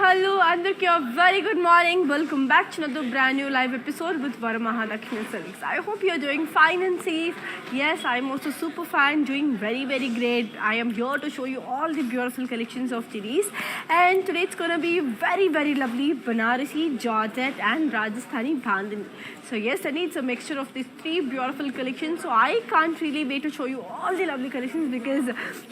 hello, Andriki. A very good morning. Welcome back to another brand new live episode with Varamahalakshmi Silks. I hope you're doing fine and safe. Yes, I'm also super fine, doing very great. I am here to show you all the beautiful collections of today's. And today it's gonna be very lovely Banarasi, Georgette, and Rajasthani Bandhani. So yes, and it's a mixture of these three beautiful collections. So I can't really wait to show you all the lovely collections because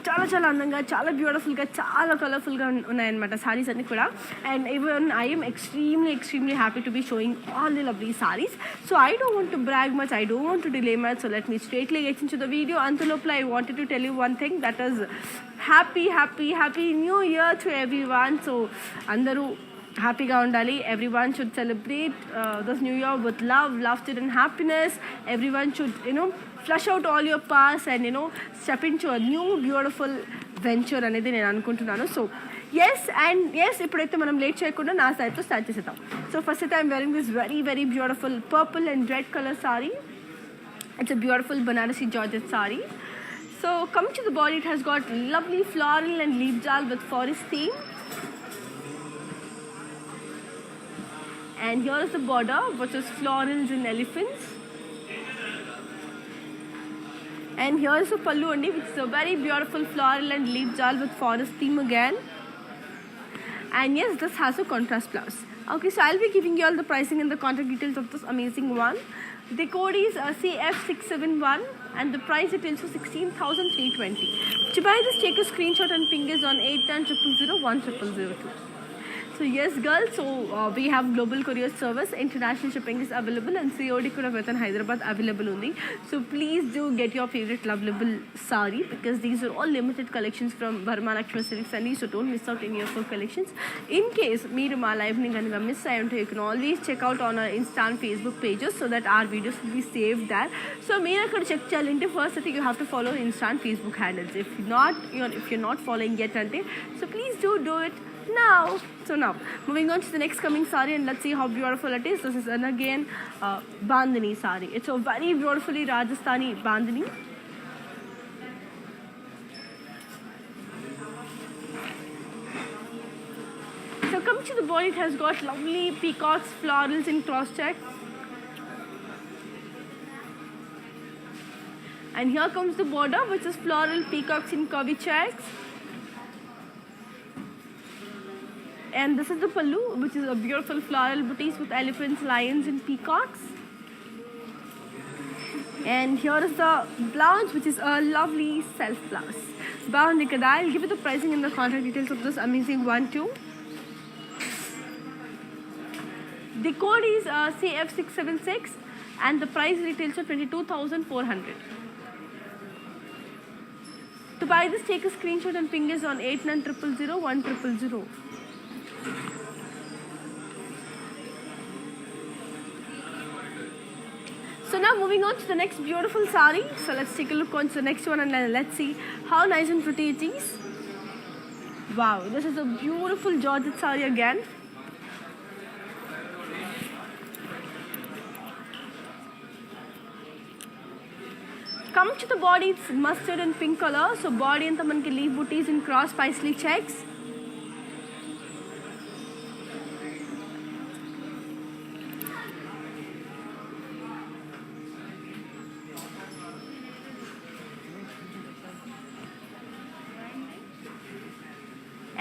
చాలా అందంగా చాలా బ్యూటిఫుల్గా చాలా కలర్ఫుల్గా ఉన్నాయన్నమాట సారీస్ అన్ని కూడా. And even I am extremely happy to be showing all the lovely sarees. So I don't want to brag much, I don't want to delay much, so let me straightly get into the video. Antalopla, I wanted to tell you one thing, that is happy new year to everyone. So andaru హ్యాపీగా ఉండాలి. Everyone should celebrate this new year with laughter and happiness. Everyone should flush out all your past and step into a new beautiful venture అనేది నేను అనుకుంటున్నాను. So yes ఇప్పుడైతే మనం late చేయకుండా నా సైడ్తో start చేసేద్దాం. సో ఫస్ట్ అయితే I'm wearing this very beautiful purple and red color saree. It's a beautiful Banarasi Georgette saree. So coming to the body, it has got lovely floral and leaf jal with forest theme. And here is the border, which is florals and elephants. And here is the pallu only, which is a very beautiful floral and leaf jal with forest theme again. And yes, this has a contrast blouse. Okay, so I'll be giving you all the pricing and the contact details of this amazing one. The code is CF671 and the price it is for 16,320. To buy this, take a screenshot and ping us on 8900010002. So yes girls, so we have global courier service, international shipping is available, and COD kuda within Hyderabad available only. So please do get your favorite lovable saree because these are all limited collections from Varamahalakshmi Silks, so don't miss out any of our collections. In case meer ma live ni ganuka miss ayunte, you can always check out on our Insta and Facebook pages so that our videos will be saved there. So meer akkada check cheyalante first I think you have to follow Insta and Facebook handles. If you're not following yet ante, so please do it now. So now moving on to the next coming saree, and let's see how beautiful it is. This is again Bandhani saree. It's a very beautifully Rajasthani Bandhani. So coming to the body, it has got lovely peacocks, florals and cross check. And here comes the border, which is floral peacocks in curvy checks. And this is the pallu, which is a beautiful floral booties with elephants, lions and peacocks. And here is the blouse, which is a lovely self blouse. Bawundi kada. I'll give you the pricing and the contact details of this amazing one too. The code is CF676 and the price retails for 22,400. To buy this, take a screenshot and ping us on 89000100. So now moving on to the next beautiful saree. So let's take a look on to the next one and let's see how nice and pretty it is. Wow, this is a beautiful Georgette saree again. Coming to the body, it's mustard and pink color. So body anta manaki leaf booties and cross paisley checks.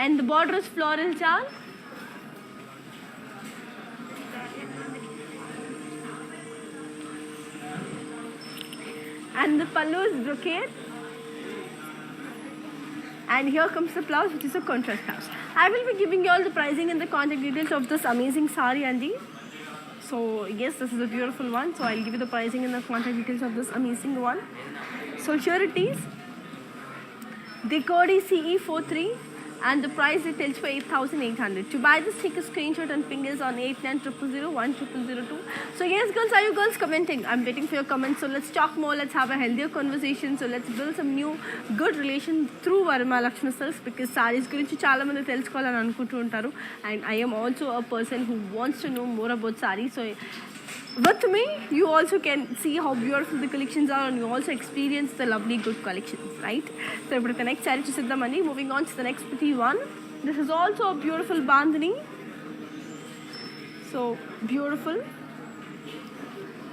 And the border is floral jal. And the pallu is brocade. And here comes the blouse, which is a contrast blouse. I will be giving you all the pricing and the contact details of this amazing saree, Andy. So yes, this is a beautiful one. So I'll give you the pricing and the contact details of this amazing one. So here it is. The code is CE43. And the price retails for 8,800. To buy this, take a screenshot and ping us on 8900010002. So yes girls, are you girls commenting? I'm waiting for your comments. So let's talk more, let's have a healthier conversation. So let's build some new good relation through Varamahalakshmi Silks, because sarees gurinchi chaala mandi telusukovalani anukuntu untaru, and I am also a person who wants to know more about sarees. So with me, you also can see how beautiful the collections are, and you also experience the lovely good collections, right? So the next saree chuseddamani. Moving on to the next pretty one. This is also a beautiful bandhani. So beautiful.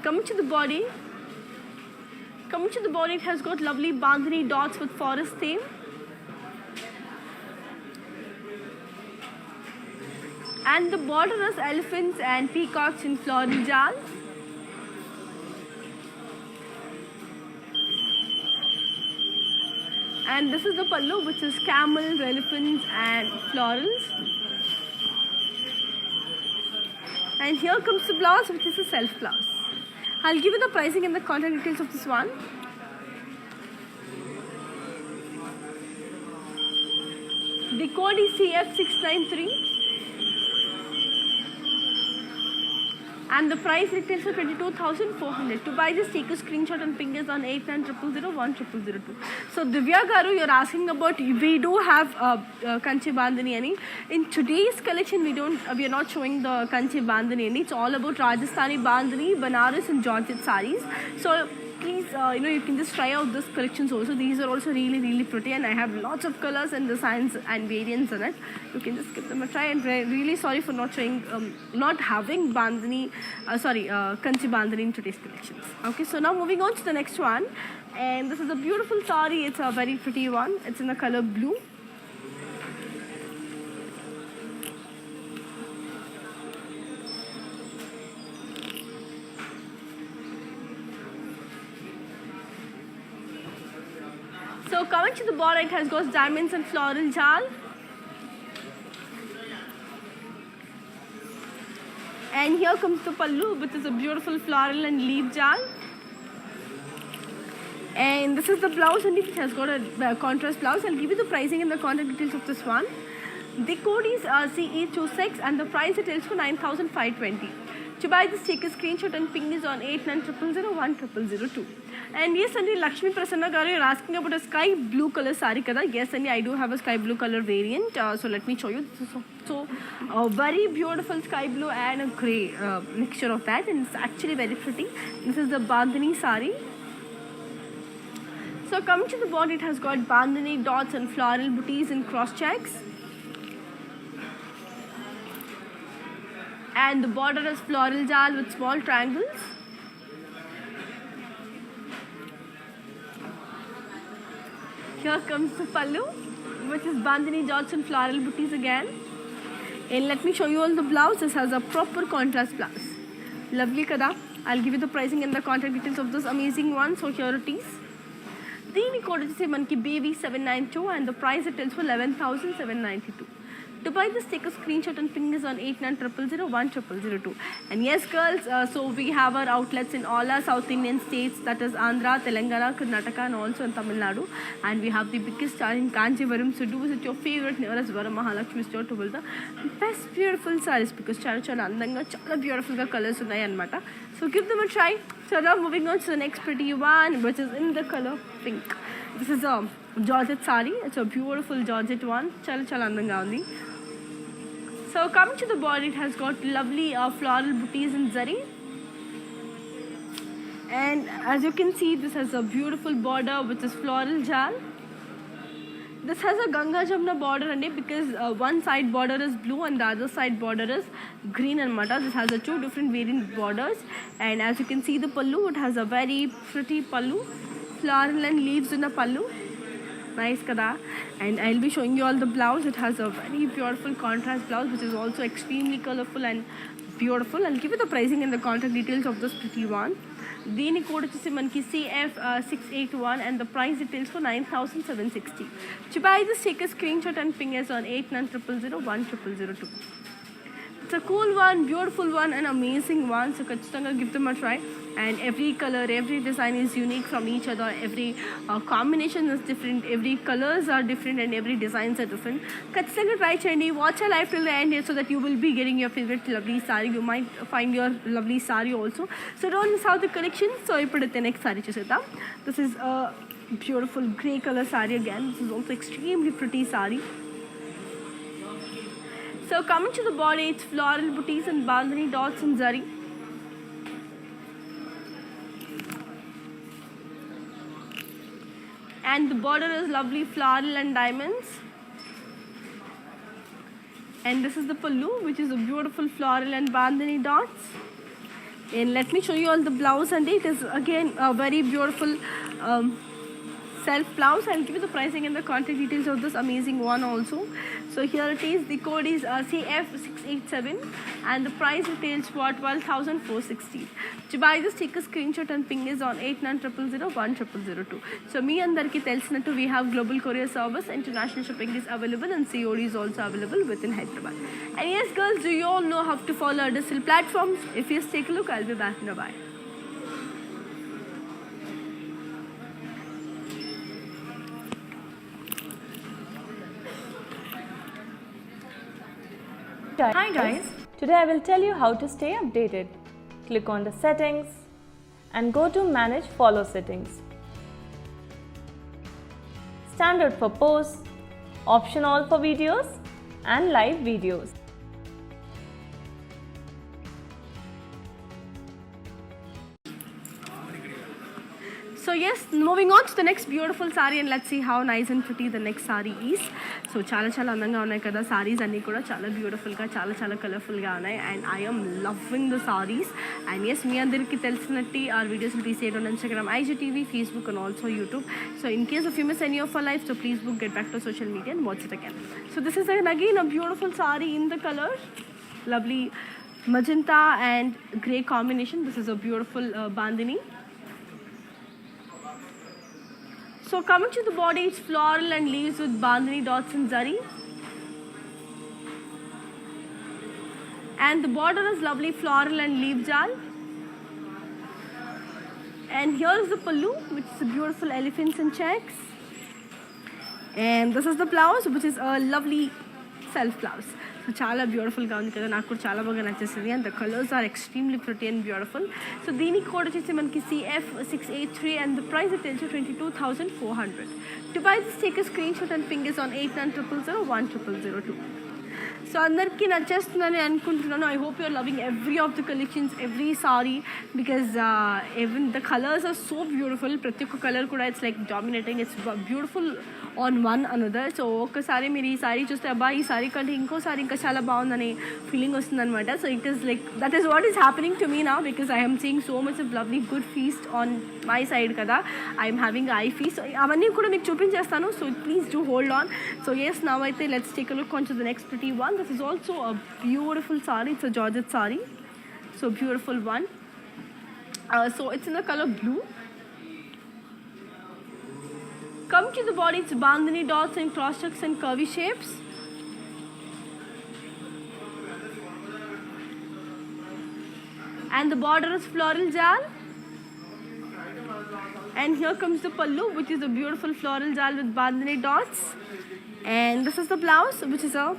Coming to the body. Coming to the body, it has got lovely bandhani dots with forest theme. And the border is elephants and peacocks in floral jal. And this is the pallu, which is camels, elephants and florals. And here comes the blouse, which is a self blouse. I'll give you the pricing and the contact details of this one. The code is CF693. And the price retails for 22,400. To buy this, take a screenshot and ping us on 8900010002. So Divya Garu, you're asking about, we do have Kanchi Bandhani ani. In today's collection, we are not showing the Kanchi Bandhani ani. It's all about Rajasthani Bandhani, Banaras and Georgette sarees. So please, you can just try out this collections also. These are also really pretty, and I have lots of colors and designs and variants in it. You can just give them a try. And really sorry for not showing, not having bandhani, Kanchi bandhani in today's collections. Okay, so now moving on to the next one, and this is a beautiful saree. It's a very pretty one. It's in the color blue. So coming to the border, it has got diamonds and floral jal. And here comes the pallu, which is a beautiful floral and leaf jal. And this is the blouse, and it has got a contrast blouse. I'll give you the pricing and the contact details of this one. The code is CE26 and the price it is for 9,520. To buy this, take a screenshot and ping is on 8900010002. And yes, Andy, Lakshmi Prasanna Garu, you're asking about a sky blue color sari kada. Yes, Andy, I do have a sky blue color variant. So let me show you. So very beautiful sky blue and a grey mixture of that, and it's actually very pretty. This is the bandhani sari. So coming to the body, it has got bandhani dots and floral booties and cross checks. And the border is floral jal with small triangles. Here comes the pallu, which is bandhani dots and floral booties again. And let me show you all the blouse. This has a proper contrast blouse. Lovely kada. I'll give you the pricing and the contact details of this amazing one. So here it is. The code is baby 792 and the price it is for 11,792. To buy this, take a screenshot and ping us on 8900010002. And yes, girls, so we have our outlets in all our South Indian states, that is Andhra, Telangana, Karnataka, and also in Tamil Nadu. And we have the biggest star in Kanchivaram. So do visit your favorite nearest Varamahalakshmi store to build the best beautiful sarees, because chala andanga, chala beautiful colors unnai anamata. So give them a try. So now moving on to the next pretty one, which is in the color pink. This is a Georgette saree. It's a beautiful Georgette one. Chala andanga undi. So coming to the body, it has got lovely floral booties in zari. And as you can see, this has a beautiful border which is floral jal. This has a Ganga Jamna border on it, because one side border is blue and the other side border is green and mata. This has a two different variant borders. And as you can see, the pallu, it has a very pretty pallu, floral and leaves in the pallu. Nice kada. And I'll be showing you all the blouse. It has a very beautiful contrast blouse, which is also extremely colorful and beautiful. I'll give you the pricing and the contact details of this pretty one. The code is CF681 and the price details for 9,760. To buy this, take a screenshot and ping us on 8900010002. It's a cool one, beautiful one, and amazing one. So Kachitanga, give them a try. And every color, every design is unique from each other. Every combination is different. Every colors are different and every designs are different. Kachitanga, try chandi. Watch a live till the end so that you will be getting your favorite lovely sari. You might find your lovely sari also. So don't miss out the collection. So I put it the next sari chuseta. This is a beautiful grey color sari again. This is also extremely pretty sari. So coming to the body, it's floral booties and bandhani dots and zari. And the border is lovely floral and diamonds. And this is the pallu, which is a beautiful floral and bandhani dots. And let me show you all the blouse, and it is again a very beautiful self blouse. I'll give you the pricing and the contact details of this amazing one also. So here it is. The code is CF687 and the price retails for 12,460. To buy this, take a screenshot and ping is on 8900010002. So me andarki telsinattu, we have global courier service. International shipping is available and COD is also available within Hyderabad. And yes girls, do you all know how to follow our digital platforms? If yes, take a look. I'll be back in a while. Hi guys, today I will tell you how to stay updated. Click on the settings and go to manage follow settings. Standard for posts, option all for videos and live videos. So yes, moving on to the next beautiful saree, and let's see how nice and pretty the next saree is. So chala andanga unnai kada sarees anni kuda chala beautiful ga chala colorful ga unnai, and I am loving the sarees. And yes, me andariki telsinatti our videos will be saved on Instagram, IGTV, Facebook and also YouTube. So in case if you miss any of our lives, so please get back to social media and watch it again. So this is again a beautiful saree in the color lovely magenta and grey combination. This is a beautiful bandhani. So coming to the body, it's floral and leaves with bandhani dots and zari. And the border is lovely floral and leaf jal. And here is the pallu, which is a beautiful elephants and checks. And this is the blouse, which is a lovely self blouse. So chala beautiful ga undi kada, naaku chala baga nachesindi, and the colors are extremely pretty and beautiful. So dini code vachesi manaki CF683 and the price it tells you 22,400. To buy this, take a screenshot and ping is on 8900010002. So andarki nachestundani anukuntunnanu. I hope you are loving every of the collections, every saree, because even the colors are so beautiful. Prati okka color kuda it's like dominating. It's beautiful on one another. So okkasari meer ee saree chuste abba ee saree kante inko saree inka chala baagundani feeling vastundi anamata. So it is like that is what is happening to me now, because I am seeing so much of lovely good feast on my side kada. I am having eye feast. So avanni kuda meeku chupinchestanu. So please do hold on. So yes, now I think let's take a look onto the next pretty one. This is also a beautiful saree. It's a Georgette saree. So beautiful one. So it's in the color blue. Come to the body, it's bandhani dots and cross checks and curvy shapes. And the border is floral jal. And here comes the pallu, which is a beautiful floral jal with bandhani dots. And this is the blouse, which is a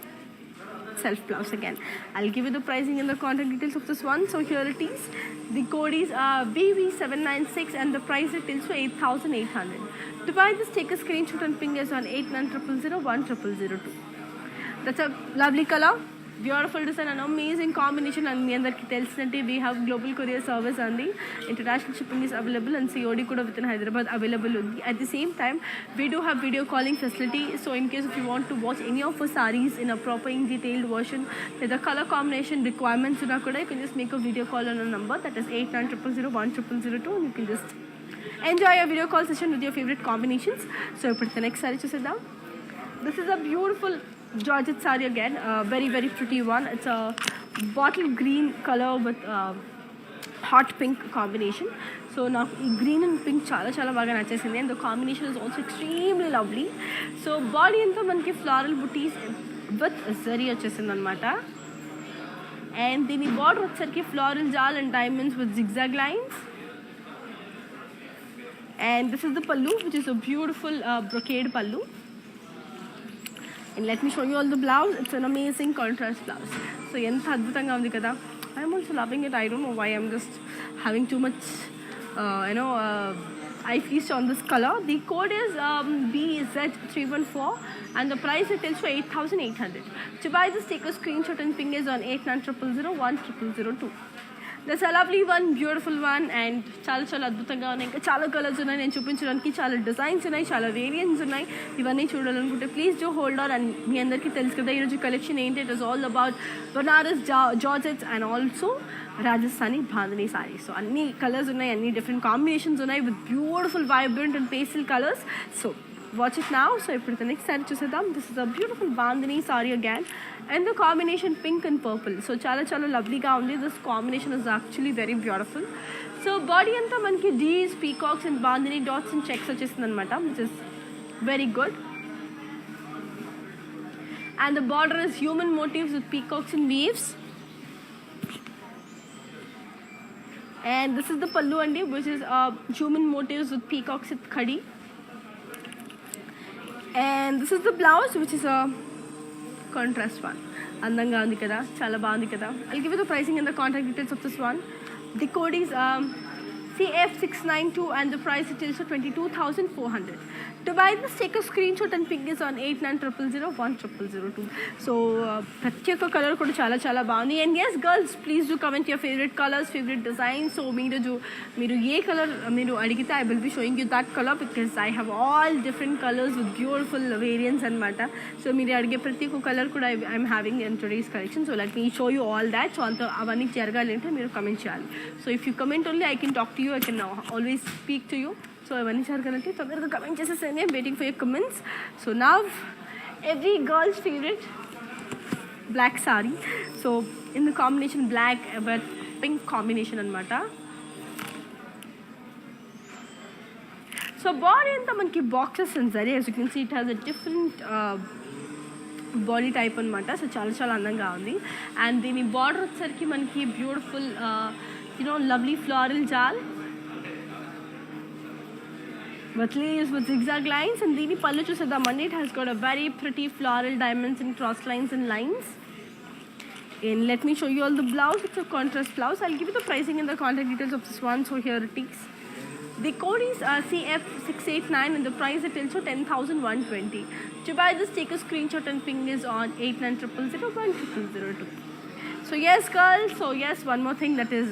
self blouse again. I'll give you the pricing and the contact details of this one. So here it is. The code is BV796 and the price it is for 8,800. To buy this, take a screenshot and ping us on 8900010002. That's a lovely color, beautiful design, an amazing combination, and me andarki telsinante we have global courier service and the international shipping is available and COD kuda within Hyderabad available undi. At the same time, we do have video calling facility. So in case if you want to watch any of our sarees in a proper in detailed version with the color combination requirements una kuda, you can just make a video call on a number that is 8900010002 and you can just enjoy a video call session with your favorite combinations. So put the next saree chusedam. This is a beautiful Georgette saree again, very very pretty one. It's a bottle green color with hot pink combination. So now green and pink chala baga nachesindi, and the combination is also extremely lovely. So body anta manki floral booties with zari vachesindi anamata, and dini border vacharki floral jal and diamonds with zigzag lines. And this is the pallu, which is a beautiful brocade pallu. And let me show you all the blouse. It's an amazing contrast blouse. So enta adbhutanga undi kada. I'm also loving it. I don't know why I'm just having too much eye feast on this color. The code is BZ314 and the price it is for 8,800. To buy this, take a screenshot and ping is on 8900010002. That's a lovely one, beautiful one. And చాలా చాలా అద్భుతంగా ఉన్నాయి. ఇంకా చాలా colours ఉన్నాయి నేను చూపించడానికి, చాలా డిజైన్స్ ఉన్నాయి, చాలా వేరియంట్స్ ఉన్నాయి. ఇవన్నీ చూడాలనుకుంటే please do hold on. And మీ అందరికీ తెలుసు కదా ఈరోజు కలెక్షన్ ఏంటి. It is all about Banaras georgettes and also Rajasthani bandhani saree. So అన్ని కలర్స్ ఉన్నాయి, అన్ని డిఫరెంట్ కాంబినేషన్స్ ఉన్నాయి with beautiful vibrant and pastel colours. So watch it now. So ఇప్పుడు నెక్స్ట్ సారీ చూసేద్దాం. This is a beautiful bandhani saree again and the combination pink and purple. So చాలా చాలా లవ్లీగా ఉంది. This combination is actually very beautiful. So body అంతా మనకి డీస్, peacocks and bandhani dots and checks వచ్చేసింది అనమాట, which is very good. And the border is human motives with peacocks and weaves. And this is the pallu andi, which is human motifs with peacocks with khadi. And this is the blouse, which is a contrast one. Andanga undi kada, chala baagundi kada. I'll give you the pricing and the contact details of this one. The code is CF692 and the price it is 22,400. To buy this, take a screenshot and ping this on 8900010002. So ప్రతి ఒక్క colour కూడా చాలా చాలా బాగుంది. And yes girls, please do comment your favourite colours, favourite designs. So మీరు ఏ colour మీరు అడిగితే I will be showing you that colour because I have all different colours with beautiful variants అనమాట. సో మీరు అడిగే ప్రతి ఒక్క కలర్ కూడా I'm having in today's collection. So let me show you all that. So అంత అవన్నీ జరగాలి అంటే మీరు కమెంట్ చేయాలి. So if you comment only I can talk to you, I can always speak to you. So అవన్నీ జరగాలంటే తొందరగా comment చేసేసాను. I'm waiting for your comments. So now every girls favourite black sari. So in the combination black but pink combination అనమాట. So body అంతా మనకి boxes and zari, as you can see it has a different body type అనమాట. సో చాలా చాలా అందంగా ఉంది. And దీని బార్డర్ వచ్చేసరికి మనకి బ్యూటిఫుల్ లవ్లీ ఫ్లోరల్ జాల్ with leaves with zigzag lines. And dini pallu chusedamandi, it has got a very pretty floral diamonds and cross lines and lines. And let me show you all the blouse. It's a contrast blouse. I'll give you the pricing and the contact details of this one. So here it is. The code is CF689 and the price is also 10,120. To buy this, take a screenshot and ping this on 8900010002. So yes girls, so yes one more thing that is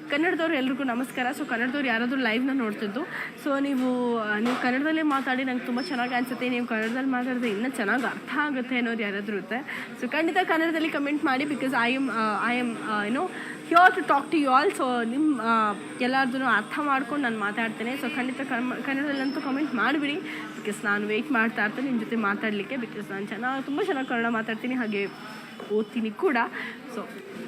ಕನ್ನಡದವ್ರು ಎಲ್ರಿಗೂ ನಮಸ್ಕಾರ. So ಕನ್ನಡದವ್ರು ಯಾರಾದರೂ ಲೈವ್ನ ನೋಡ್ತಿದ್ದು, so ನೀವು ಕನ್ನಡದಲ್ಲೇ ಮಾತಾಡಿ ನಂಗೆ ತುಂಬ ಚೆನ್ನಾಗಿ ಅನಿಸುತ್ತೆ, ನೀವು ಕನ್ನಡದಲ್ಲಿ ಮಾತಾಡಿದ್ರೆ ಇನ್ನೂ ಚೆನ್ನಾಗಿ ಅರ್ಥ ಆಗುತ್ತೆ ಅನ್ನೋರು ಯಾರಾದರೂ ಇರುತ್ತೆ. ಸೊ ಖಂಡಿತ ಕನ್ನಡದಲ್ಲಿ ಕಮೆಂಟ್ ಮಾಡಿ because I am here to talk to you all. So ನಿಮ್ಮ ಎಲ್ಲಾರ್ದು ಅರ್ಥ ಮಾಡ್ಕೊಂಡು ನಾನು ಮಾತಾಡ್ತೇನೆ. ಸೊ ಖಂಡಿತ ಕನ್ನಡದಲ್ಲಂತೂ ಕಮೆಂಟ್ ಮಾಡಿಬಿಡಿ ಬಿಕಾಸ್ ನಾನು ವೆಯ್ಟ್ ಮಾಡ್ತಾ ಇರ್ತೇನೆ ನಿಮ್ಮ ಜೊತೆ ಮಾತಾಡಲಿಕ್ಕೆ. ಬಿಕಾಸ್ ನಾನು ತುಂಬ ಚೆನ್ನಾಗಿ ಕನ್ನಡ ಮಾತಾಡ್ತೀನಿ, ಹಾಗೆ ಓದ್ತೀನಿ ಕೂಡ. ಸೊ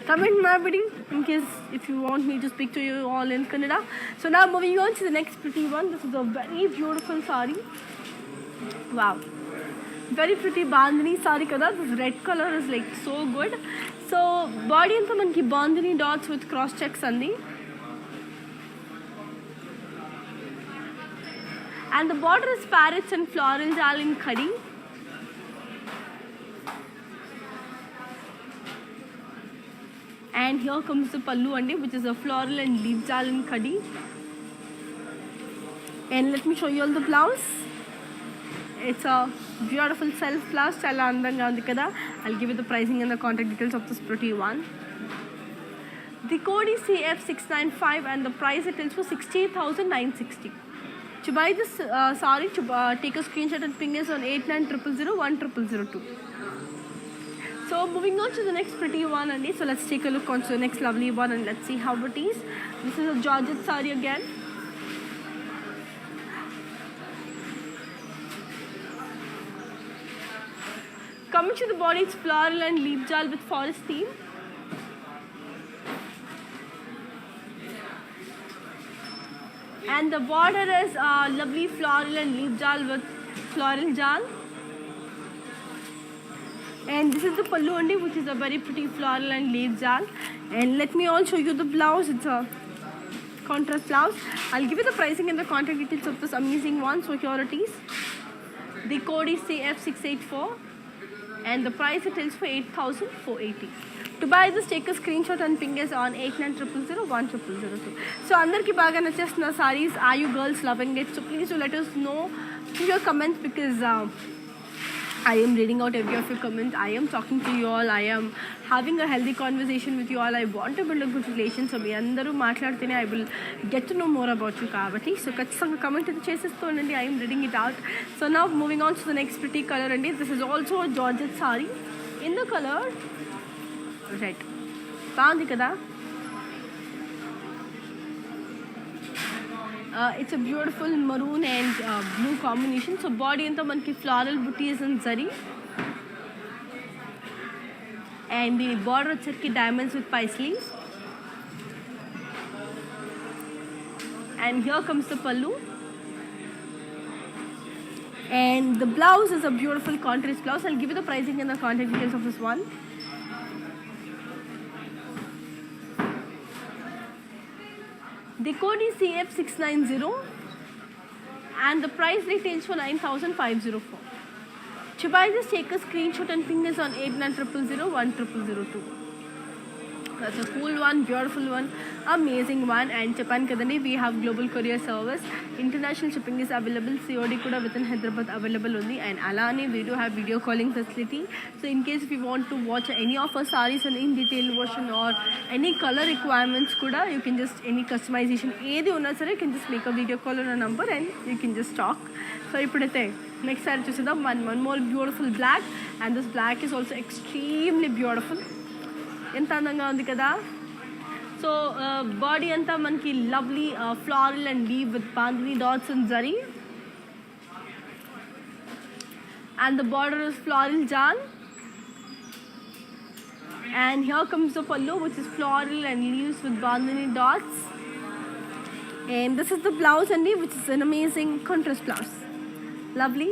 ಕಮೆಂಟ್ ಮಾಡಿಬಿಡಿ in case if you want me to speak to you all in Kannada. So ನಾವು moving on to the next pretty one. This is a very beautiful saree. Wow, very pretty bandhani saree kada. This red color is like so good. So body anta manki bandhani dots with cross checks andi, and the border is parrots and floral jal in khadi. And here comes the pallu andi, which is a floral and leaf jal in khadi. And let me show you all the blouse. It's a beautiful self blouse, chala andanga undi kada. I'll give you the pricing and the contact details of this pretty one. The code is CF695 and the price it is for 60,960. To buy this saree, to take a screenshot and ping us on 8900010002. So moving on to the next pretty one, and so let's take a look on to the next lovely one and let's see how it is. This is a Georgette saree again. Coming to the body, it's floral and leaf jal with forest theme. And the border is lovely floral and leaf jal with floral jal. And this is the pallu andi, which is a very pretty floral and leaf jal. And let me also show you the blouse. It's a contrast blouse. I'll give you the pricing and the contact details of this amazing one. So here it is. The code is CF684. And the price it is for 8,480. To buy this, take a screenshot and ping us on 8900010002. So andarki baga nachestuna sarees. Are you girls loving it? So please do let us know in your comments because I am reading out every of your comments. I am talking to you all. I am having a healthy conversation with you all. I want to build a good relation. So మీ అందరూ మాట్లాడితేనే I will get to know more about you కాబట్టి so ఖచ్చితంగా comment అయితే చేసేస్తూ ఉండండి. I am reading it out. So now moving on to the next pretty color అండి. This is also a Georgette saree in the color red. బాగుంది కదా. It's a beautiful maroon and blue combination. So body anta manki floral booties and zari, and the border వచ్చేసరికి diamonds with paisleys, and here comes the pallu, and the blouse is a beautiful contrast blouse. I'll give you the pricing and the contact details of this one. The code is CF690 and the price retails for 9,504. To buy this, take a screenshot and ping us on 8900010002. That's a cool one, beautiful one, amazing one. And Japan kadani, we have global courier service. International shipping is available. COD kuda within Hyderabad available only. And alani, we do have video calling facility. So in case if you want to watch any of our sarees in detail version or any color requirements kuda, you can just any customization ఏది ఉన్నా సరే you can just make a video call on a number and you can just talk. So ఇప్పుడైతే next saree చూసేద్దాం. one more beautiful black, and this black is also extremely beautiful. ఎంత అందంగా ఉంది కదా. So body అంతా మనకి lovely floral and leaf with bandhani dots and zari, and the border is floral జాన్, and here comes the pallu which is floral and leaves with bandhani dots, and this is the blouse and which is an amazing contrast blouse. Lovely,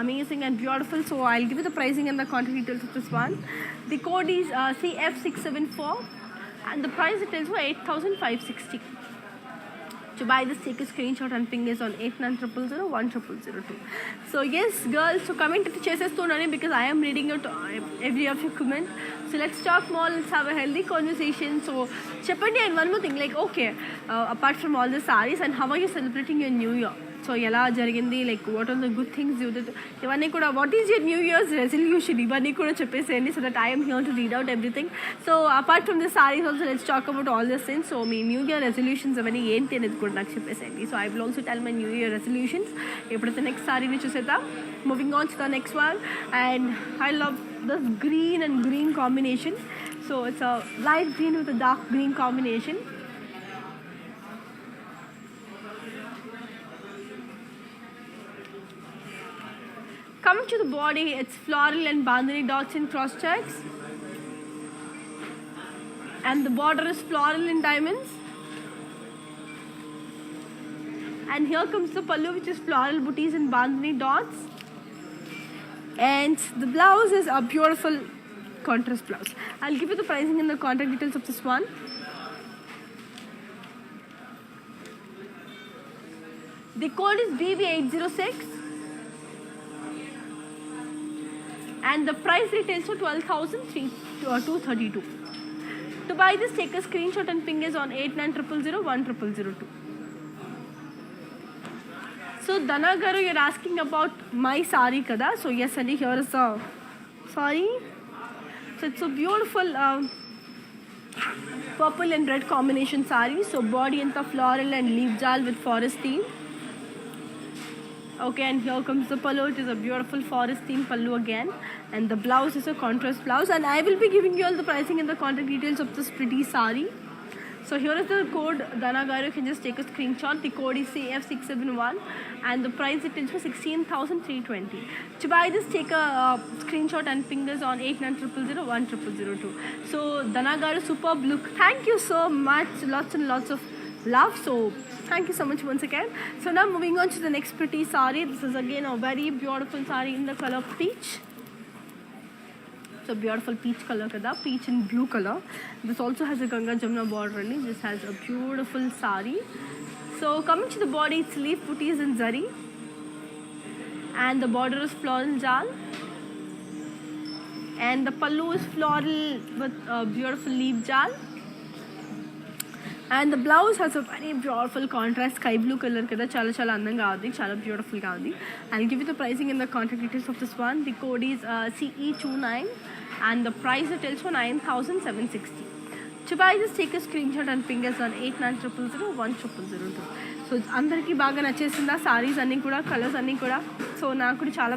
amazing and beautiful. So I'll give you the pricing and the contact details of this one. The code is CF674 and the price it is for 8,560. To buy this, take a screenshot and ping us on 8900010002. So yes girls, so comment it chesestunani because I am reading out every of your comment. So let's talk more, let's have a healthy conversation. So cheppandi, and one more thing, like okay, apart from all the sarees, and how are you celebrating your new year? So ఎలా జరిగింది, like what are the good things you did, ఇవన్నీ కూడా what is your new years resolution, ఇవన్నీ కూడా చెప్పేసేయండి so that I'm here to read out everything. So apart from this sarees also let's talk about all this things. So మీ new year resolutions అవన్నీ ఏంటి అనేది కూడా నాకు చెప్పేసేయండి. So I will also tell my new year resolutions. ఎప్పుడైతే next సారీని చూసేద్దాం. Moving on to the next one, and I love this green and green combination. So it's a light green with a dark green combination. Coming to the body, it's floral and bandhani dots in cross checks, and the border is floral in diamonds, and here comes the pallu which is floral booties and bandhani dots, and the blouse is a beautiful contrast blouse. I'll give you the pricing and the contact details of this one. The code is BB806 and the price retails for 12,232. To buy this, take a screenshot and ping us on 8900010002. So Dana garu, you're asking about my sari kada. So yes, Andy, here is the sari. So it's a beautiful purple and red combination sari. So body and the floral and leaf jal with forest theme. Okay, and here comes the pallu. It is a beautiful forest theme pallu again, and the blouse is a contrast blouse, and I will be giving you all the pricing and the contact details of this pretty sari. So here is the code Dana garu, you can just take a screenshot. The code is CF671 and the price it is for 16,320. To buy this, take a screenshot and ping us on 8900010002. So Dana garu, superb look. Thank you so much. Lots and lots of love. So thank you so much once again. So now moving on to the next pretty sari. This is again a very beautiful sari in the color peach. So beautiful peach color kada, peach and blue color. This also has a Ganga Jamuna border in it. This has a beautiful sari. So coming to the body, it's leaf booties and zari, and the border is floral jal, and the pallu is floral with a beautiful leaf jal. And the blouse has a very beautiful contrast sky blue colour కదా, చాలా చాలా అందంగా ఉంది, చాలా బ్యూటిఫుల్గా ఉంది. I give you the pricing in the contact details of this one. The code is CE29 and the price it tells for 9,760. To buy just take a screenshot and ping us on 8900010002. So అందరికీ బాగా నచ్చేసిందా సారీస్ అన్నీ కూడా, colours అన్నీ కూడా? So నాకు కూడా చాలా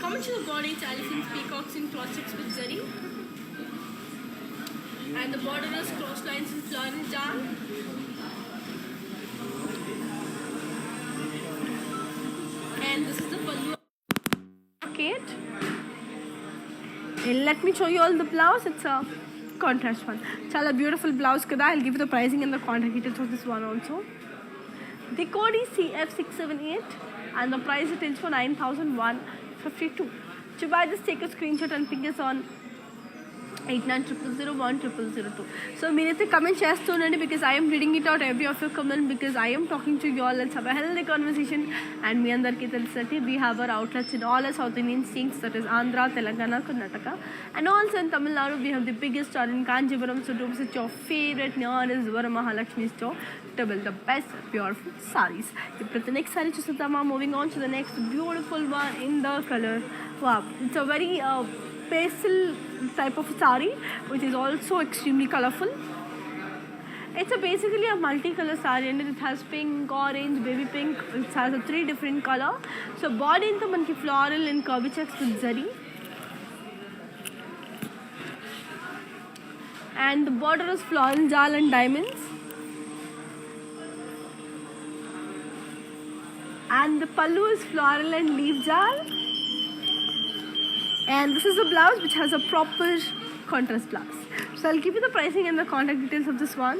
coming to the body, it's elephants, peacocks and cross checks with zari. And the border is cross lines and floral jar. And this is the pallu. Kate. And let me show you all the blouse. It's a contrast one. Chala beautiful blouse kada. I'll give you the pricing and the contact details of this one also. The code is CF678 and the price it is for 9,152. To buy this, take a screenshot and ping us on 8900010002. So meeraithe comment chestunandi because I am reading it out every of your comment because I am talking to you all. Let's have a healthy conversation. And me andarki telusati we have our outlets in all our South Indian states, that is Andhra, Telangana, Karnataka, and also in Tamil Nadu we have the biggest store in Kanjipuram. So do visit your favorite nearest Varamahalakshmi store to build the best beautiful sarees. ఇప్పుడు the next saree చూద్దామా? Moving on to the next beautiful one in the color. Wow, it's a very pastel type of saree which is also extremely colorful. It's basically a multicolor saree and it has pink, orange, baby pink. It has a 3 different color. So body into manki floral and curvy checks with zari. And the border is floral jal and diamonds. And the pallu is floral and leaf jal. And this is the blouse which has a proper contrast blouse. So I'll give you the pricing and the contact details of this one.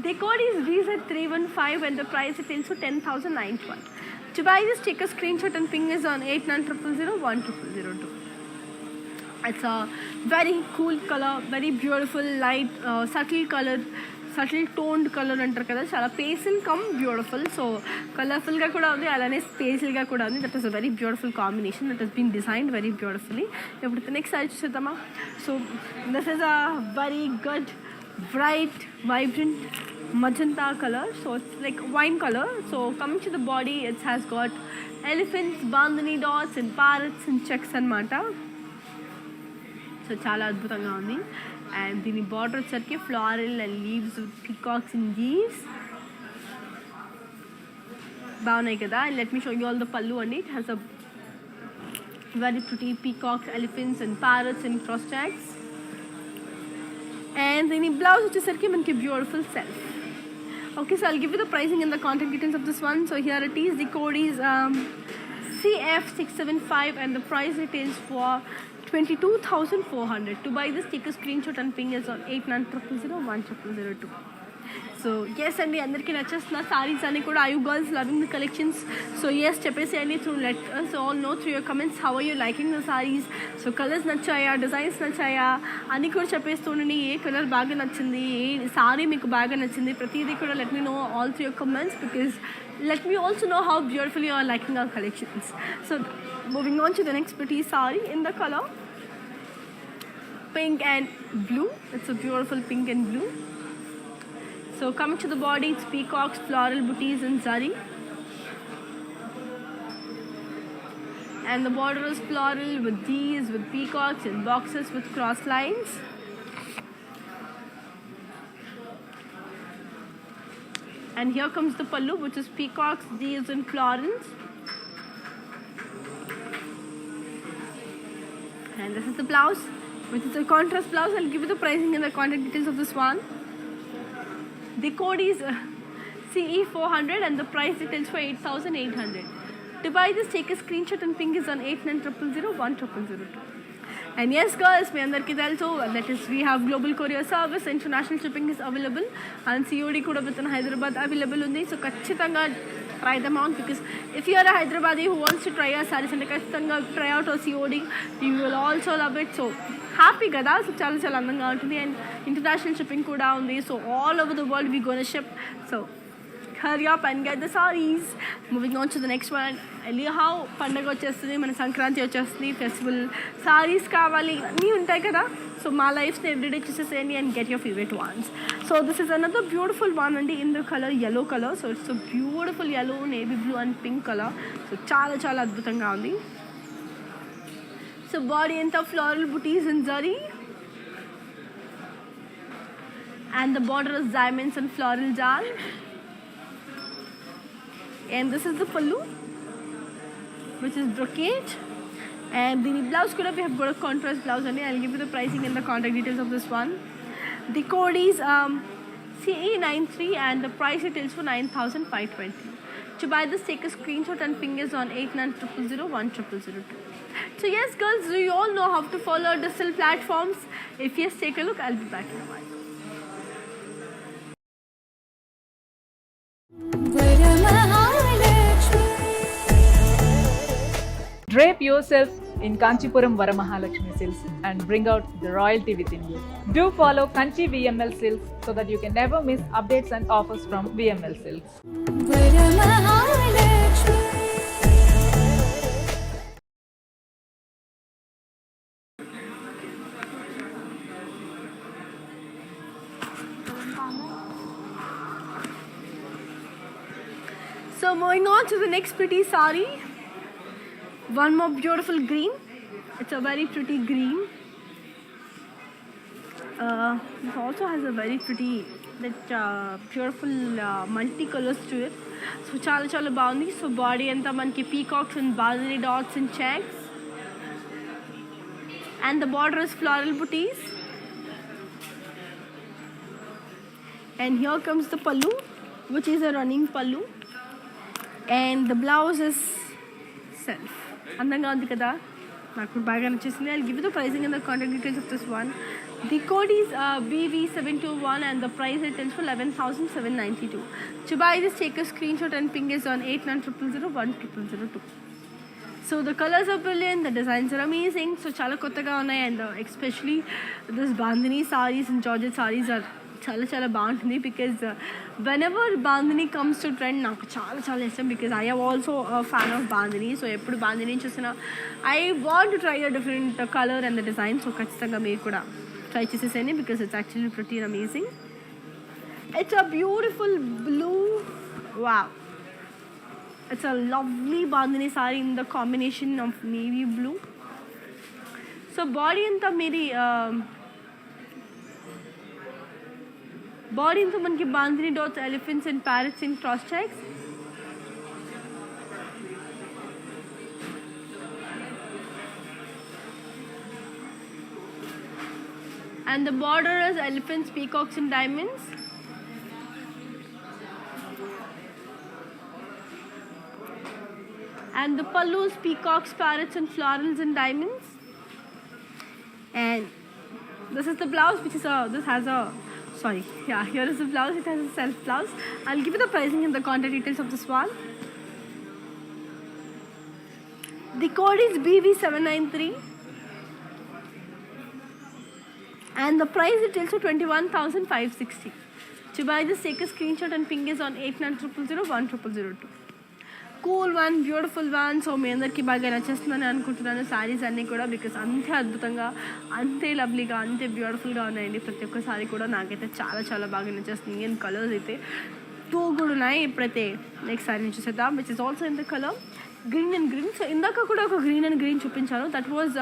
The code is DZ315 and the price it is for 10,091. To buy this, take a screenshot and ping us on 8900010002. It's a very cool color, very beautiful, light, subtle color. Subtle toned colour అంటారు కదా, చాలా pastel come beautiful. So కలర్ఫుల్గా కూడా ఉంది, అలానే స్పేసిల్గా కూడా ఉంది. That is a very beautiful combination that has been designed very beautifully. ఇప్పుడు నెక్స్ట్ సారీ చూసేద్దామా? So this is a very good bright vibrant magenta color, so it's like wine color. So coming to the body, it has got elephants, bandhani dots and parrots and checks anamata. So చాలా అద్భుతంగా ఉంది. And దీని border వచ్చరికి floral and leaves with peacocks and leaves బాగున్నాయి కదా. And let me show you all the పల్లు అండి. It has a very pretty peacocks, elephants and parrots and cross tags. And దీని బ్లౌజ్ వచ్చేసరికి మనకి beautiful self. Okay, so I'll give you the pricing and the contact details of this one. So here it is. The code is CF675 and the price it is for 22,400. To buy this, take a screenshot and ping us on 8900010002. So yes అండి, అందరికీ నచ్చేస్తున్న సారీస్ అన్ని కూడా. Are you girls loving the collections? So yes, చెప్పేసేయండి through let us all know through your comments how are you liking the sarees. So colours నచ్చాయా, designs నచ్చాయా అన్నీ కూడా చెప్పేస్తుండండి. ఏ colour బాగా నచ్చింది, ఏ సారీ మీకు బాగా నచ్చింది, ప్రతిదీ కూడా let me know all through your comments because let me also know how beautifully you are liking our collections. So moving on to the next pretty saree in the color pink and blue. It's a beautiful pink and blue. So coming to the body, it's peacocks, floral booties and zari. And the border is floral with these, with peacocks and boxes with cross lines. And here comes the pallu, which is peacocks, these and florals. And this is the blouse, which is a contrast blouse. I'll give you the pricing and the contact details of this one. The code is CE400 and the price it is for 8,800. To buy this, take a screenshot and ping is on 8900010002. And yes, girls, మీ అందరికీ తెలుసు that is we have global courier service, international shipping is available and COD కూడా within Hyderabad available ఉంది. So ఖచ్చితంగా try them out because if you are a Hyderabadi who wants to try our sarees అంటే ఖచ్చితంగా try out or COD, you will also love it. So happy కదా, so చాలా చాలా అందంగా ఉంటుంది and international shipping కూడా ఉంది. So all over the world we gonna ship. So hurry up and get the sarees. Moving on to the next one. How పండగ వచ్చేస్తుంది, మన సంక్రాంతి వచ్చేస్తుంది, ఫెస్టివల్ సారీస్ కావాలి అన్నీ ఉంటాయి కదా. సో మా లైఫ్ని ఎవ్రీడే చూసేసేయండి and get your favourite ones. So this is another beautiful one అండి in the colour yellow colour. So it's beautiful yellow, navy blue and pink colour. So చాలా చాలా అద్భుతంగా ఉంది. సో బాడీ అంతా floral butis in zari and the border is diamonds and floral jal. And this is the pallu, which is brocade. And the blouse kuda we have got a contrast blouse only. I'll give you the pricing and the contact details of this one. The code is CE93 and the price it is for 9,520. To buy this, take a screenshot and ping us on 8900010002. So yes, girls, do you all know how to follow our digital platforms? If yes, take a look. I'll be back in a while. Drape yourself in Kanchipuram Varamahalakshmi Silks and bring out the royalty within you. Do follow Kanchi VML Silks so that you can never miss updates and offers from VML Silks. So moving on to the next pretty saree. One more beautiful green. It's a very pretty green. It also has a very pretty beautiful multi-colors to it. So chala chala baagundi. So body anta manki peacocks and balcony dots and checks. And the border is floral booties. And here comes the pallu, which is a running pallu. And the blouse is self. అందంగా ఉంది కదా, నాకు బాగా నచ్చేసింది. I'll give you the pricing and the contact details of this one. The code is BV721 and the price it is for 11,792. To buy this, take a screenshot and ping us on 8900010002. So the colors are brilliant, the designs are amazing. So చాలా కొత్తగా ఉన్నాయి and especially this bandhani sarees and Georgette sarees are చాలా చాలా బాగుంటుంది because when ever bandhani comes to trend నాకు చాలా చాలా ఇష్టం because I have also fan of bandhani. So ఎప్పుడు బాందిని చూసినా I want to try a different colour and the design. So ఖచ్చితంగా మీరు కూడా ట్రై చేసేసేయండి because it's actually pretty amazing. It's a beautiful blue, wow, it's a lovely bandhani sorry in the combination of navy blue. So body అంతా మీది body అంతా మనకి bandhani dots, elephants and parrots and cross checks. And the border is elephants, peacocks and diamonds. And the pallu is peacocks, parrots and florals and diamonds. And this is the blouse, which is here is the blouse. It has a self blouse. I'll give you the pricing and the contact details of this one. The code is BV793 and the price it is for 21,560. To buy this, take a screenshot and ping us on 8900010002. Cool one, beautiful one. So మీ అందరికీ బాగా నచ్చేస్తుందని అనుకుంటున్నాను శారీస్ అన్నీ కూడా because అంతే అద్భుతంగా, అంతే లవ్లీగా, అంతే బ్యూటిఫుల్గా ఉన్నాయండి ప్రతి ఒక్క సారీ కూడా. నాకైతే చాలా చాలా బాగా నచ్చేస్తుంది. అండ్ కలర్స్ అయితే టూ కూడా ఉన్నాయి. ఇప్పుడైతే నెక్స్ట్ సారీ చూసేద్దాం, which is also in the colour green and green. So ఇందాక కూడా ఒక గ్రీన్ అండ్ గ్రీన్ చూపించాను, that was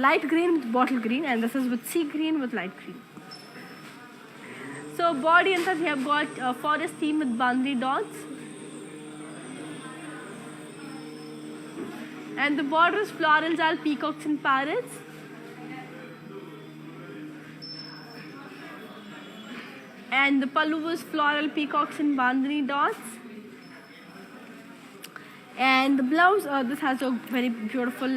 light green with bottle green and this is with sea green with light green. So body అంతా we have got forest theme with bandhani dots. And the border is florals are peacocks and parrots. And the pallu is floral peacocks and bandhani dots. And the blouse, this has a very beautiful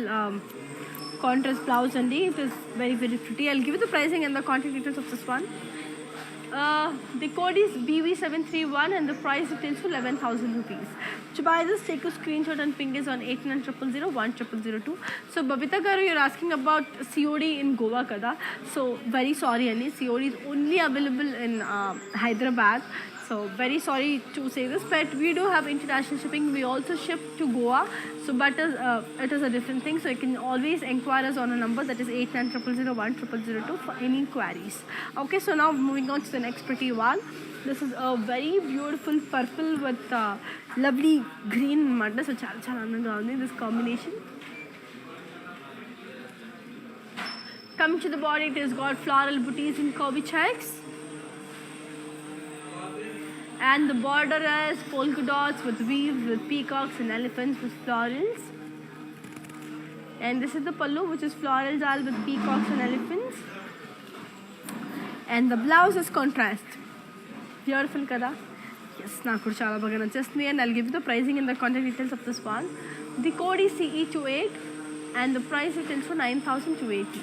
contrast blouse and it is very pretty. I'll give you the pricing and the contact details of this one. The code is BV731 and the price retails for 11,000 rupees. To buy this, take a screenshot and ping us on 8900010002. So Babita garu, you're asking about COD in Goa kada. So very sorry Annie, COD is only available in Hyderabad. So very sorry to say this, but we do have international shipping. We also ship to Goa. So but it is a different thing. So you can always inquire us on a number that is 8900010002 for any queries. Okay, so now moving on to the next pretty one. This is a very beautiful purple with lovely green madda. So chala andanga undi this combination. Coming to the body, it has got floral booties and curvy checks. And the border has polka dots with weaves with peacocks and elephants with florals. And this is the pallu, which is floral jal with peacocks and elephants. And the blouse is contrast. Beautiful kada. Yes, naku chala baga nachesthundi. And I'll give you the pricing and the contact details of this one. The code is CE28 and the price retails for 9,280.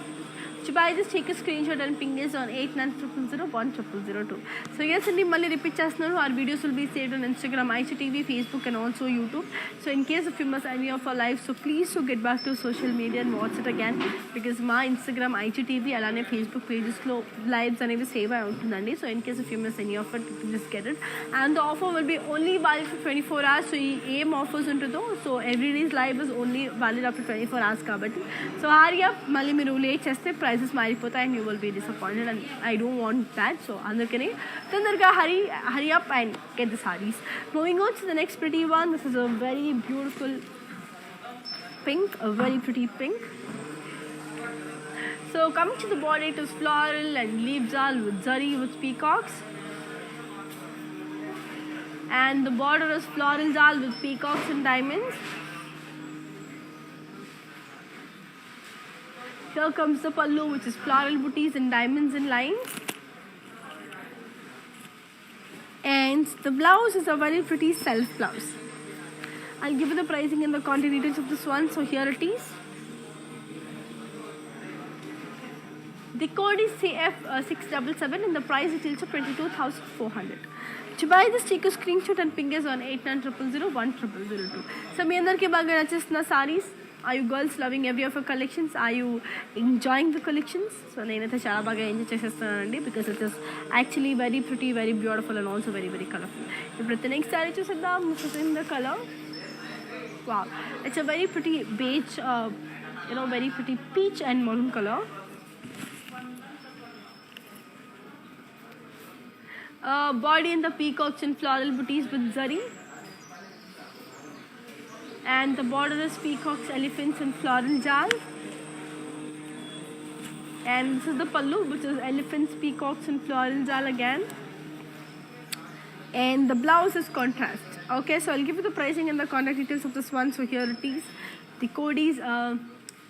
To buy this, take a screenshot and ping us on 8900010002. So yes, Andi, malli repeat chestunnaru. Our videos will be saved on Instagram, IGTV, Facebook and also YouTube. So in case if you miss any of our lives, so please get back to social media and watch it again, because my Instagram, IGTV alane Facebook pages lo lives anevi save ayi untundandi. So in case if you miss any of it, you can just get it. And the offer will be only valid for 24 hours. So aim offers untundo. So every day's live is only valid up to 24 hours kabatti. So hurry up, malli meeru late cheste prices మారిపోతాయి and you will be disappointed, and I don't want that. So అందుకని తొందరగా hurry up and get the sarees. Moving on to the next pretty one. This is a very beautiful pink, a very pretty pink. So coming to the body, it is floral and leaves all with zari with peacocks. And the border is floral jal with peacocks and diamonds. Here comes the pallu, which is floral booties and diamonds in lines. And the blouse is a very pretty self blouse. I'll give you the pricing and the contact details of this one. So here it is. The code is CF677 and the price is also 22,400. To buy this, take a screenshot and ping us on 8900010002. So me andarki baga nachestuna sarees. Are you girls loving every of your collections? Are you enjoying the collections? So నేనైతే చాలా బాగా enjoy చేసేస్తున్నానండి, because it is actually very pretty, very beautiful and also very colorful. ఇప్పుడు next saree చూసేద్దాం. This is in the color. Wow, it's a very pretty beige, very pretty peach and maroon color. Body in the peacocks and floral booties with zari. And the border is peacocks, elephants and floral jal. And this is the pallu, which is elephants, peacocks and floral jal again. And the blouse is contrast. Okay, so I'll give you the pricing and the contact details of this one. So here it is. The code is